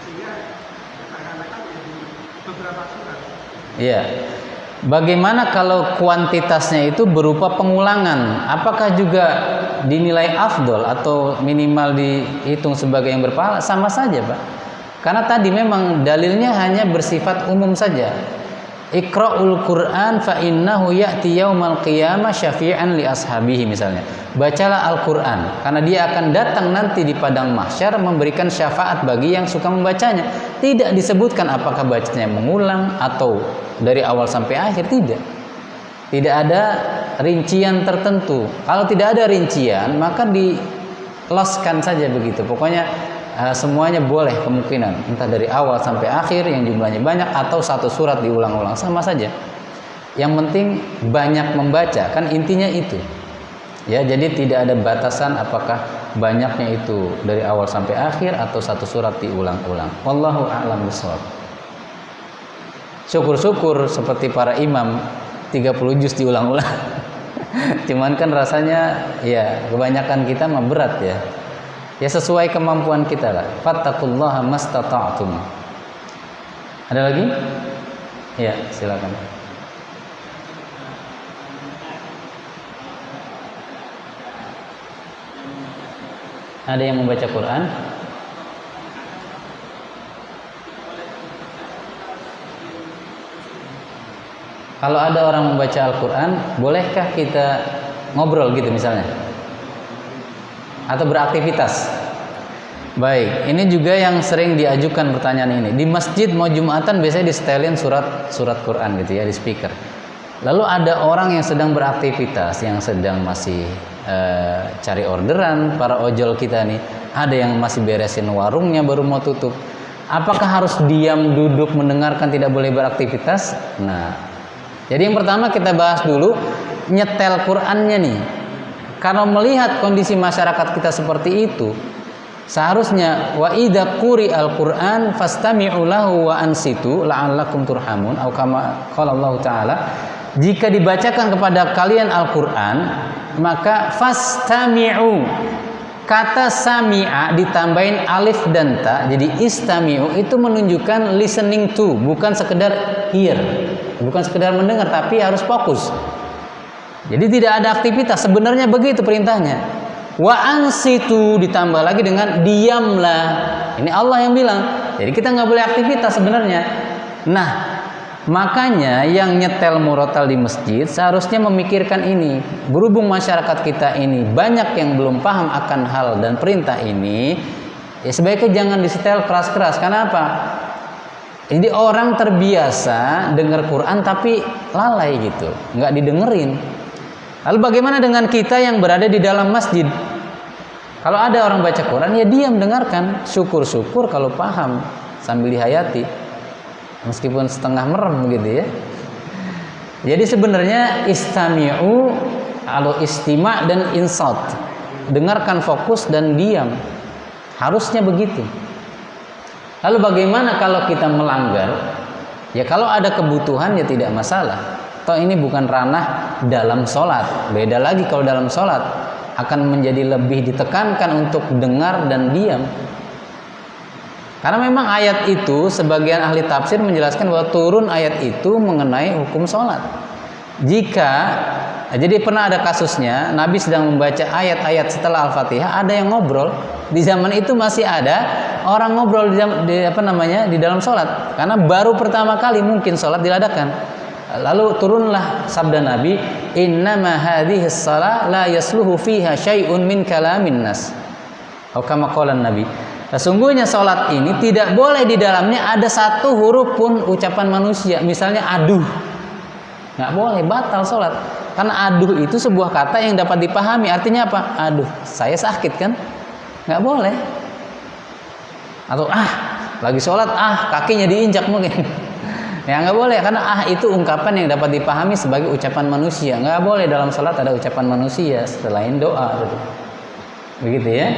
Sehingga seakan-akan jadi beberapa surat. Iya. Bagaimana kalau kuantitasnya itu berupa pengulangan? Apakah juga dinilai afdol atau minimal dihitung sebagai yang berpahala? Sama saja, Pak. Karena tadi memang dalilnya hanya bersifat umum saja. Iqra'ul Qur'an fa innahu ya'ti yaumal qiyamah syafi'an li ashabihi misalnya. Bacalah Al-Qur'an karena dia akan datang nanti di padang mahsyar memberikan syafaat bagi yang suka membacanya. Tidak disebutkan apakah bacanya mengulang atau dari awal sampai akhir, tidak. Tidak ada rincian tertentu. Kalau tidak ada rincian, maka diloskan saja begitu. Pokoknya semuanya boleh kemungkinan, entah dari awal sampai akhir yang jumlahnya banyak atau satu surat diulang-ulang, sama saja. Yang penting banyak membaca, kan intinya itu. Ya, jadi tidak ada batasan apakah banyaknya itu dari awal sampai akhir atau satu surat diulang-ulang. Wallahu a'lam bishawab. Syukur-syukur seperti para imam 30 juz diulang-ulang. Cuman kan rasanya ya kebanyakan kita mah berat ya. Ya sesuai kemampuan kita lah. Fattaqullaha mastata'tum. Ada lagi? Ya, silakan. Ada yang membaca Quran? Kalau ada orang membaca Al-Quran, bolehkah kita ngobrol gitu misalnya? Atau beraktivitas? Baik, ini juga yang sering diajukan pertanyaan ini. Di masjid mau Jumatan biasanya disetelin surat Quran gitu ya di speaker. Lalu ada orang yang sedang beraktivitas, yang sedang masih cari orderan, para ojol kita nih. Ada yang masih beresin warungnya baru mau tutup. Apakah harus diam duduk mendengarkan, tidak boleh beraktivitas? Nah, jadi yang pertama kita bahas dulu nyetel Qur'annya nih. Kalau melihat kondisi masyarakat kita seperti itu, seharusnya wa idza quri'al Qur'an fastami'u lahu wa ansitu la'allakum turhamun atau kama qala Allah taala, jika dibacakan kepada kalian Al-Qur'an maka fastami'u, kata sami'a ditambahin alif dan ta jadi istami'u, itu menunjukkan listening to, bukan sekedar hear, bukan sekedar mendengar tapi harus fokus. Jadi tidak ada aktivitas, sebenarnya begitu perintahnya. Wa ansitu ditambah lagi dengan diamlah. Ini Allah yang bilang. Jadi kita nggak boleh aktivitas sebenarnya. Nah, makanya yang nyetel murotal di masjid seharusnya memikirkan ini. Berhubung masyarakat kita ini banyak yang belum paham akan hal dan perintah ini, ya sebaiknya jangan disetel keras-keras. Kenapa? Jadi orang terbiasa dengar Quran tapi lalai gitu, nggak didengerin. Lalu bagaimana dengan kita yang berada di dalam masjid? Kalau ada orang baca Quran, ya diam dengarkan. Syukur-syukur kalau paham sambil dihayati, meskipun setengah merem begitu ya. Jadi sebenarnya istami'u atau istima' dan insat, dengarkan fokus dan diam. Harusnya begitu. Lalu bagaimana kalau kita melanggar? Ya kalau ada kebutuhan ya tidak masalah. Toh ini bukan ranah dalam sholat. Beda lagi kalau dalam sholat, akan menjadi lebih ditekankan untuk dengar dan diam. Karena memang ayat itu sebagian ahli tafsir menjelaskan bahwa turun ayat itu mengenai hukum sholat. Jadi pernah ada kasusnya Nabi sedang membaca ayat-ayat setelah Al-Fatihah, ada yang ngobrol. Di zaman itu masih ada orang ngobrol di dalam sholat, karena baru pertama kali mungkin sholat diladakan. Lalu turunlah sabda Nabi, innama hadhis shalah la yasluhu fiha syai'un min kalamin nas. Atau kama qala Nabi, sesungguhnya salat ini tidak boleh di dalamnya ada satu huruf pun ucapan manusia. Misalnya aduh, nggak boleh, batal salat. Karena aduh itu sebuah kata yang dapat dipahami. Artinya apa? Aduh, saya sakit kan? Nggak boleh. Atau lagi salat kakinya diinjak mungkin. Ya nggak boleh, karena itu ungkapan yang dapat dipahami sebagai ucapan manusia. Nggak boleh dalam salat ada ucapan manusia selain doa. Begitu ya.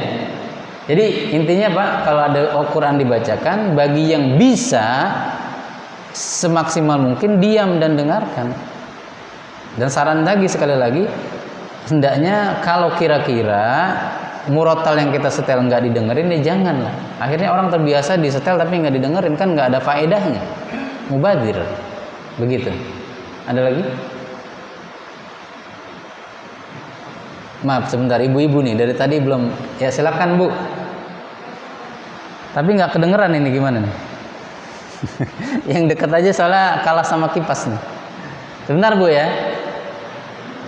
Jadi intinya Pak, kalau ada Al-Quran dibacakan, bagi yang bisa semaksimal mungkin diam dan dengarkan. Dan saran lagi sekali lagi, hendaknya kalau kira-kira murotal yang kita setel nggak didengerin, ya janganlah. Akhirnya orang terbiasa disetel tapi nggak didengerin, kan nggak ada faedahnya. Mubadir, begitu. Ada lagi? Maaf sebentar, ibu-ibu nih dari tadi belum. Ya silakan Bu. Tapi nggak kedengeran ini gimana nih? Yang dekat aja soalnya kalah sama kipas nih. Sebentar Bu ya.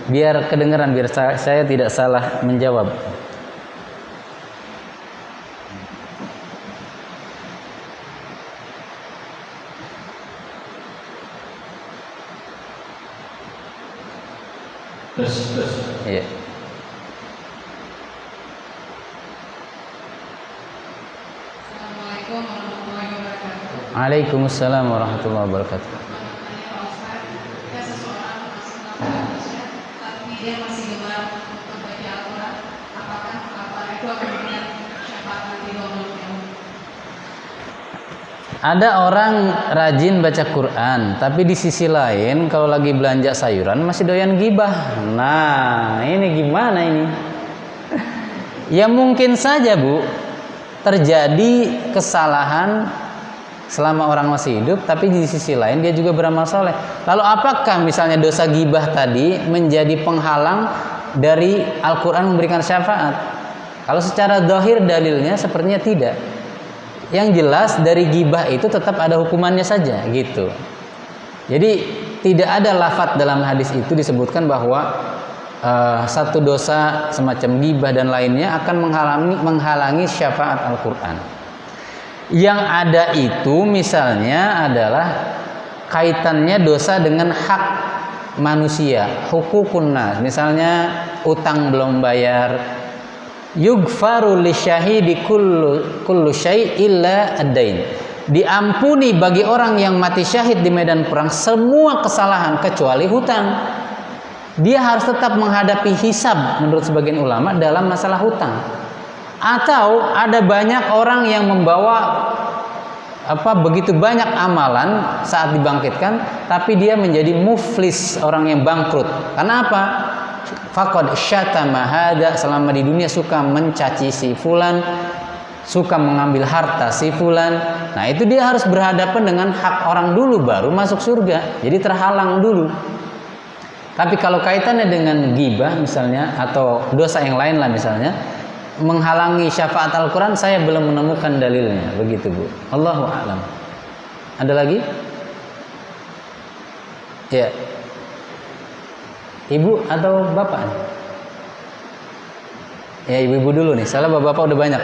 Biar kedengeran, biar saya tidak salah menjawab. Iya. Assalamualaikum warahmatullahi wabarakatuh. Waalaikumsalam warahmatullahi wabarakatuh. Jika seseorang masih Indonesia, tapi dia masih gemar untuk baca Al-Quran, apakah itu akan memberikan syafaat nanti di Allah? Ada orang rajin baca Quran, tapi di sisi lain kalau lagi belanja sayuran masih doyan gibah. Nah, ini gimana ini? Ya mungkin saja Bu, terjadi kesalahan selama orang masih hidup, tapi di sisi lain dia juga beramal soleh. Lalu apakah misalnya dosa gibah tadi menjadi penghalang dari Al-Quran memberikan syafaat? Kalau secara zahir dalilnya sepertinya tidak. Yang jelas dari gibah itu tetap ada hukumannya saja gitu. Jadi tidak ada lafadz dalam hadis itu disebutkan bahwa satu dosa semacam gibah dan lainnya akan menghalangi syafaat Al-Quran. Yang ada itu misalnya adalah kaitannya dosa dengan hak manusia, hukukun nas. Misalnya utang belum bayar, yugfaru lisyahidi kullu syai' illa ad-dain. Diampuni bagi orang yang mati syahid di medan perang semua kesalahan kecuali hutang. Dia harus tetap menghadapi hisab menurut sebagian ulama dalam masalah hutang. Atau ada banyak orang yang membawa begitu banyak amalan saat dibangkitkan, tapi dia menjadi muflis, orang yang bangkrut. Karena apa? Faqad syatama hada, selama di dunia suka mencaci si fulan, suka mengambil harta si fulan. Nah, itu dia harus berhadapan dengan hak orang dulu baru masuk surga. Jadi terhalang dulu. Tapi kalau kaitannya dengan ghibah misalnya atau dosa yang lain lah misalnya, menghalangi syafaat Al-Quran, saya belum menemukan dalilnya. Begitu Bu. Allahu a'lam. Ada lagi? Ya. Ibu atau bapak? Ya ibu-ibu dulu nih. Salah bapak-bapak udah banyak.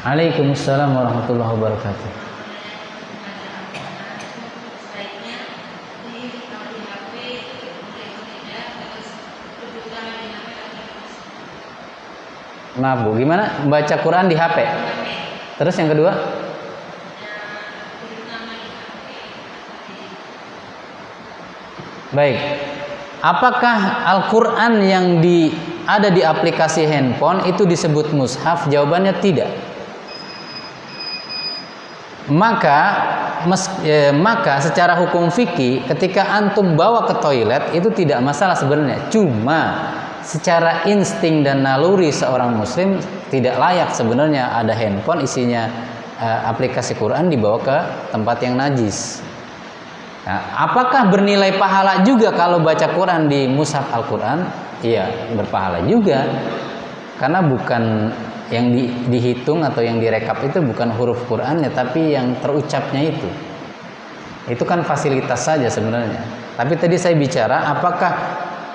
Waalaikumsalam warahmatullahi wabarakatuh. Maaf Bu, gimana? Baca Quran di HP. Terus yang kedua? Baik. Apakah Al-Quran yang ada di aplikasi handphone itu disebut mushaf? Jawabannya tidak. Maka secara hukum fikih ketika antum bawa ke toilet itu tidak masalah sebenarnya. Cuma secara insting dan naluri seorang muslim tidak layak sebenarnya ada handphone isinya aplikasi Quran dibawa ke tempat yang najis. Nah, apakah bernilai pahala juga kalau baca Quran di mushaf Al-Quran? Iya, berpahala juga. Karena bukan yang dihitung atau yang direkap itu bukan huruf Qurannya, tapi yang terucapnya itu. Itu kan fasilitas saja sebenarnya. Tapi tadi saya bicara apakah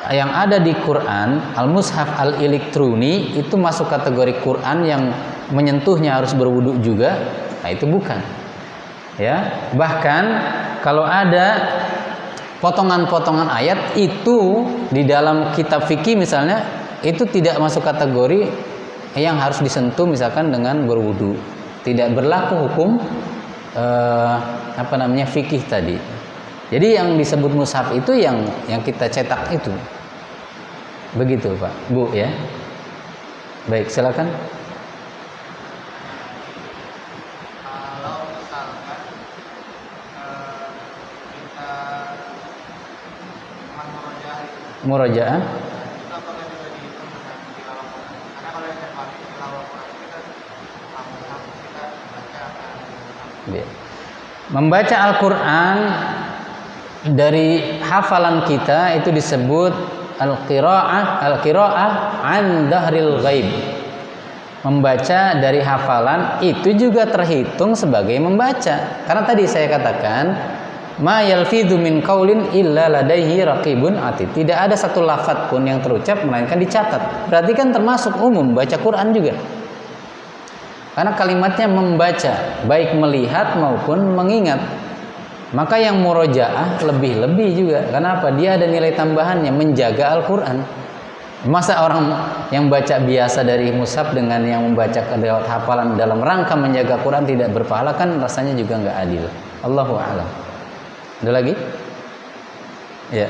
yang ada di Quran, al-mushaf al-elektroni itu masuk kategori Quran yang menyentuhnya harus berwudu juga? Nah, itu bukan. Ya, bahkan kalau ada potongan-potongan ayat itu di dalam kitab fikih misalnya, itu tidak masuk kategori yang harus disentuh misalkan dengan berwudu. Tidak berlaku hukum fikih tadi. Jadi yang disebut mushaf itu yang kita cetak itu. Begitu Pak, Bu ya. Baik, silakan. Kalau misalkan kita Murojaah. itu apakah juga dihitung dengan tilawah Quran? Karena kalau yang paling tilawah Quran kita kita baca Ya. Membaca Al-Quran dari hafalan kita itu disebut al-qiraah an dahril ghaib. Membaca dari hafalan itu juga terhitung sebagai membaca. Karena tadi saya katakan ma yalfidhu min qaulin illa ladaihi raqibun atid. Tidak ada satu lafaz pun yang terucap melainkan dicatat. Berarti kan termasuk umum baca Quran juga. Karena kalimatnya membaca, baik melihat maupun mengingat. Maka yang murojaah lebih-lebih juga. Kenapa? Dia ada nilai tambahannya, menjaga Al-Quran. Masa orang yang baca biasa dari mushaf dengan yang membaca lewat hafalan dalam rangka menjaga Quran tidak berpahala, kan rasanya juga nggak adil. Allahu a'lam. Ada lagi? Ya.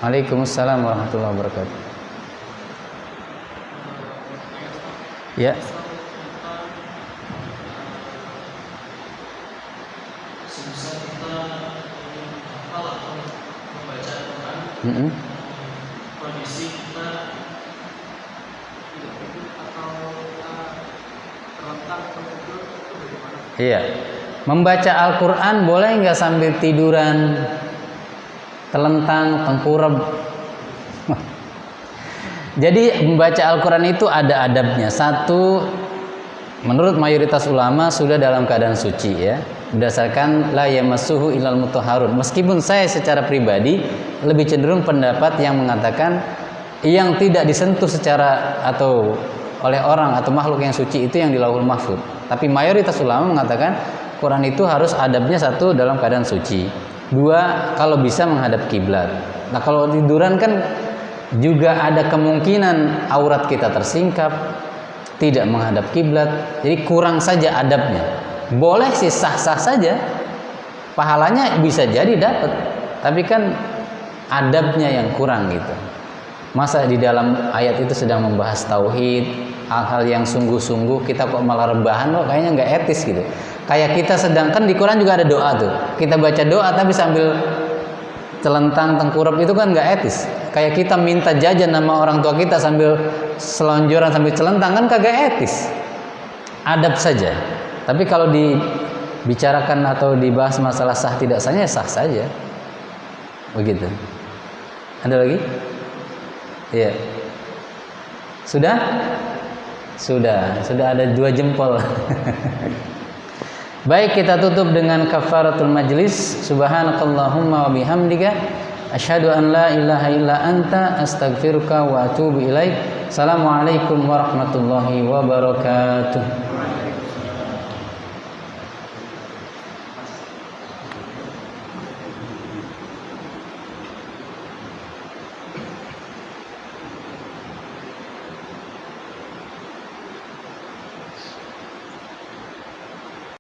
Waalaikumsalam warahmatullahi wabarakatuh. Ya. kondisi kita atau terlentang atau tidur itu bagaimana? Iya. Membaca Al-Quran boleh nggak sambil tiduran, telentang, tengkurap? Jadi membaca Al-Quran itu ada adabnya. Satu, menurut mayoritas ulama sudah dalam keadaan suci ya, berdasarkan la yamassuhu ilal mutahharun. Meskipun saya secara pribadi lebih cenderung pendapat yang mengatakan yang tidak disentuh secara atau oleh orang atau makhluk yang suci itu yang di Lauhul Mahfuz. Tapi mayoritas ulama mengatakan Quran itu harus adabnya satu dalam keadaan suci. Dua, kalau bisa menghadap kiblat. Nah, kalau tiduran kan juga ada kemungkinan aurat kita tersingkap, tidak menghadap kiblat. Jadi kurang saja adabnya. Boleh sih sah-sah saja. Pahalanya bisa jadi dapat. Tapi kan adabnya yang kurang gitu. Masa di dalam ayat itu sedang membahas tauhid, hal-hal yang sungguh-sungguh, kita kok malah rebahan, loh kayaknya nggak etis gitu. Kayak kita sedangkan di Quran juga ada doa tuh. Kita baca doa tapi sambil celentang tengkurap itu kan nggak etis. Kayak kita minta jajan sama orang tua kita sambil selonjoran sambil celentang kan kagak etis. Adab saja. Tapi kalau dibicarakan atau dibahas masalah sah tidak sahnya, sah saja. Begitu. Ada lagi? Iya. Sudah? Sudah ada 2 jempol. Baik, kita tutup dengan kafaratul majlis. Subhanakallahumma wa bihamdika asyhadu an la ilaha illa anta astaghfiruka wa atubu ilaik. Assalamualaikum warahmatullahi wabarakatuh.